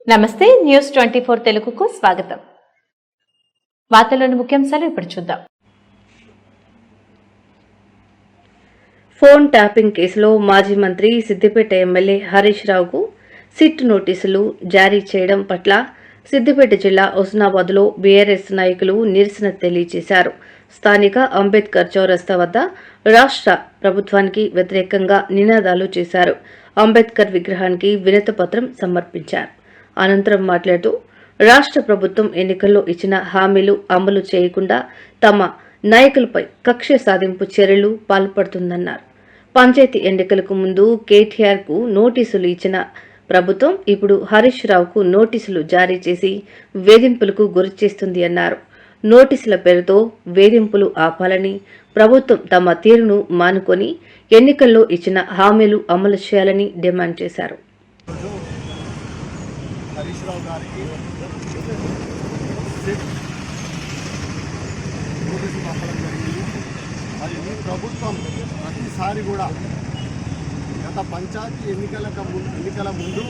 నమస్తే న్యూస్ 24 తెలుగుకు స్వాగతం. వార్తల్లోని ముఖ్యాంశాలు ఇప్పుడు చూద్దాం. ఫోన్ ట్యాపింగ్ కేసులో మాజీ మంత్రి సిద్దిపేట ఎమ్మెల్యే హరీష్ రావుకు సిట్ నోటీసులు జారీ చేయడం పట్ల సిద్దిపేట జిల్లా హుస్నాబాద్లో బీఆర్ఎస్ నాయకులు నిరసన తెలియజేశారు. స్థానిక అంబేద్కర్ చౌరస్తా వద్ద రాష్ట్ర ప్రభుత్వానికి వ్యతిరేకంగా నినాదాలు చేశారు. అంబేద్కర్ విగ్రహానికి వినతిపత్రం సమర్పించారు. అనంతరం మాట్లాడుతూ రాష్ట్ర ప్రభుత్వం ఎన్నికల్లో ఇచ్చిన హామీలు అమలు చేయకుండా తమ నాయకులపై కక్ష సాధింపు చర్యలు పాల్పడుతుందన్నారు. పంచాయతీ ఎన్నికలకు ముందు కేటీఆర్కు నోటీసులు ఇచ్చిన ప్రభుత్వం ఇప్పుడు హరీష్ రావుకు నోటీసులు జారీ చేసి వేధింపులకు గురిచేస్తుంది అన్నారు. నోటీసుల పేరుతో వేధింపులు ఆపాలని, ప్రభుత్వం తమ తీరును మానుకొని ఎన్నికల్లో ఇచ్చిన హామీలు అమలు చేయాలని డిమాండ్ చేశారు. హరీష్ రావు గారికి నోటీసు పంపడం జరిగింది. మరి ఈ ప్రభుత్వం ప్రతిసారి కూడా గత పంచాయతీ ఎన్నికల ముందు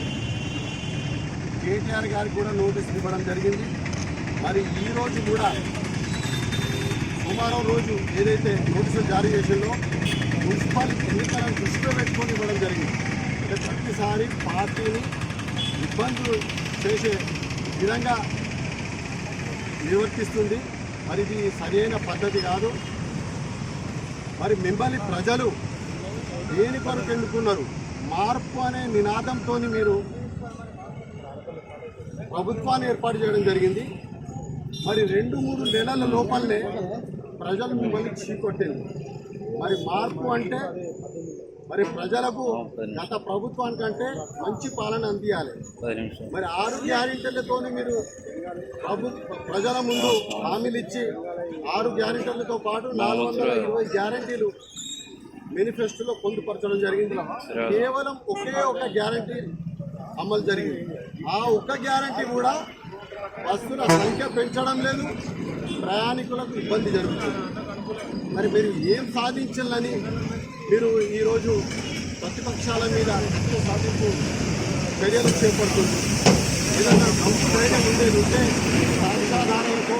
కేటీఆర్ గారికి కూడా నోటీసులు ఇవ్వడం జరిగింది. మరి ఈరోజు కూడా సోమవారం రోజు ఏదైతే నోటీసులు జారీ చేసిందో మున్సిపల్ ఎన్నికలను దృష్టిలో పెట్టుకొని ఇవ్వడం జరిగింది. అంటే ప్రతిసారి పార్టీని ఇబ్బందులు చేసే విధంగా నిర్వర్తిస్తుంది. మరి ఇది సరైన పద్ధతి కాదు. మరి మిమ్మల్ని ప్రజలు దేని కొరకు ఎన్నుకున్నారు? మార్పు అనే నినాదంతో మీరు ప్రభుత్వాన్ని ఏర్పాటు చేయడం జరిగింది. మరి 2-3 నెలల లోపలనే ప్రజలు మిమ్మల్ని చీకొట్టింది. మరి మార్పు అంటే మరి ప్రజలకు గత ప్రభుత్వానికంటే మంచి పాలన అందియాలి. మరి 6 గ్యారెంటీలతో మీరు ప్రజల ముందు హామీలు ఇచ్చి 6 గ్యారెంటీలతో పాటు 420 గ్యారెంటీలు మేనిఫెస్టోలో పొందుపరచడం జరిగింది. కేవలం ఒకే ఒక గ్యారెంటీ అమలు జరిగింది. ఆ ఒక్క గ్యారెంటీ కూడా బస్సుల సంఖ్య పెంచడం లేదు, ప్రయాణికులకు ఇబ్బంది జరుగుతుంది. మరి మీరు ఏం సాధించాలని మీరు ఈరోజు ప్రతిపక్షాల మీద సాధింపు చర్యలు చేపడుతుంది? ఏదన్నా కంపు ధైర్యం ఉండేది ఉంటే సాక్ష్యాధారాలతో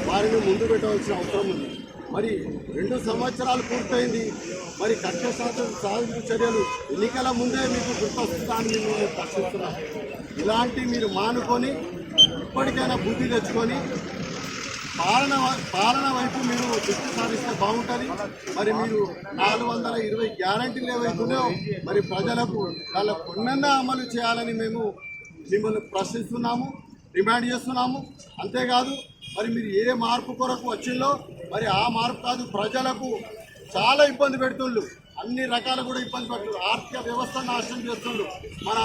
వారిని ముందు పెట్టవలసిన అవసరం ఉంది. మరి 2 సంవత్సరాలు పూర్తయింది. మరి కక్ష సాధింపు చర్యలు ఎన్నికల ముందే మీకు గుర్తొస్తుందని మేము ప్రశ్నిస్తున్నాం. ఇలాంటి మీరు మానుకొని ఇప్పటికైనా బుద్ధి తెచ్చుకొని పాలన వైపు మీరు దృష్టి సారిస్తే బాగుంటుంది. మరి మీరు 420 గ్యారంటీలు ఏవైతున్నాయో మరి ప్రజలకు వాళ్ళ కొన్నన్నా అమలు చేయాలని మేము మిమ్మల్ని ప్రశ్నిస్తున్నాము, డిమాండ్ చేస్తున్నాము. అంతేకాదు మరి మీరు ఏ మార్పు కొరకు వచ్చిందో మరి ఆ మార్పు కాదు, ప్రజలకు చాలా ఇబ్బంది పెడుతుండ్రు, అన్ని రకాలు కూడా ఇబ్బంది పెడుతుంది. ఆర్థిక వ్యవస్థను నాశనం చేస్తుండ్రు. మన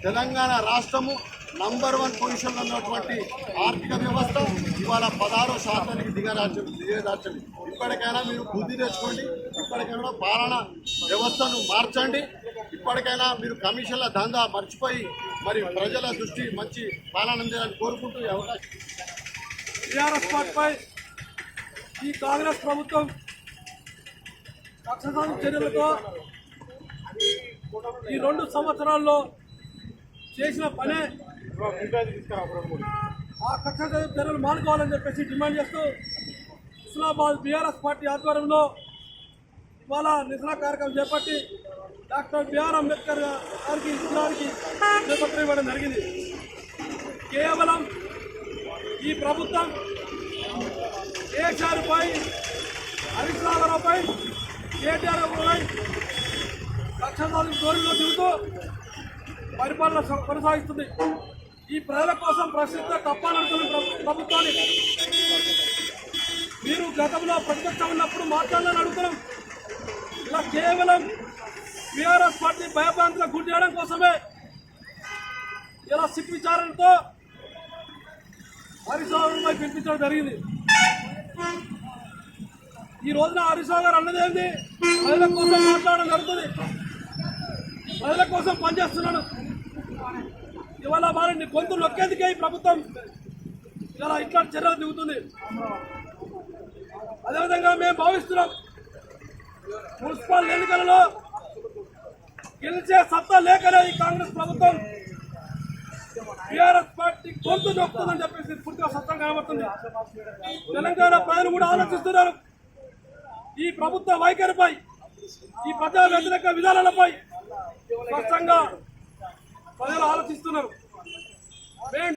తెలంగాణ రాష్ట్రము నంబర్ 1 పొజిషన్లో ఉన్నటువంటి ఆర్థిక వ్యవస్థ ఇవాళ 16% దిగదార్చండి. ఇప్పటికైనా మీరు బుద్ధి తెచ్చుకోండి. ఇప్పటికైనా పాలన వ్యవస్థను మార్చండి. ఇప్పటికైనా మీరు కమిషన్ల దందా మర్చిపోయి మరి ప్రజల దృష్టి మంచి పాలన అందేయాలని కోరుకుంటూ అవకాశం. టీఆర్ఎస్ పార్టీపై ఈ కాంగ్రెస్ ప్రభుత్వం కక్షసాధింపు చర్యలతో ఈ 2 సంవత్సరాల్లో చేసిన పనే ఆ కక్షసాధింపు చర్యలు మానుకోవాలని చెప్పేసి డిమాండ్ చేస్తూ హుస్నాబాద్ బీఆర్ఎస్ పార్టీ ఆధ్వర్యంలో ఇవాళ నిరసన కార్యక్రమం చేపట్టి డాక్టర్ బిఆర్ అంబేద్కర్ గారికి విగ్రహానికి వినతిపత్రం ఇవ్వడం జరిగింది. కేవలం ఈ ప్రభుత్వం కేసీఆర్పై, హరీష్ రావుపై, కేటీఆర్పై కక్ష సాధింపు ధోరణిలో దిగుతూ పరిపాలన కొనసాగిస్తుంది. ఈ ప్రజల కోసం ప్రశ్నిస్తే తప్పనడుతున్న ప్రభుత్వాన్ని మీరు గతంలో ప్రతిపక్షం ఉన్నప్పుడు మాట్లాడాలని అడుగుతున్నాం. ఇలా కేవలం బీఆర్ఎస్ పార్టీ భయభ్రాంతులకు గురి చేయడం కోసమే ఇలా సిట్ విచారణతో హరీష్ రావుపై పిలిపించడం జరిగింది. ఈ రోజున హరీష్ రావు గారు అన్నది ఏంటి? ప్రజల కోసం మాట్లాడడం జరుగుతుంది, ప్రజల కోసం పనిచేస్తున్నాడు. ఇవాళ వారిని గొంతు నొక్కేందుకే ఈ ప్రభుత్వం ఇలా ఇట్లాంటి చర్యలు దిగుతుంది. అదేవిధంగా మేము భావిస్తున్నాం, మున్సిపల్ ఎన్నికలలో గెలిచే సత్తా లేకనే ఈ కాంగ్రెస్ ప్రభుత్వం టీఆర్ఎస్ పార్టీ గొంతు నొక్కుతుందని చెప్పేసి పూర్తిగా స్పష్టంగా కనబడుతుంది. తెలంగాణ ప్రజలు కూడా ఆలోచిస్తున్నారు. ఈ ప్రభుత్వ వైఖరిపై, ఈ ప్రజా వ్యతిరేక విధానాలపై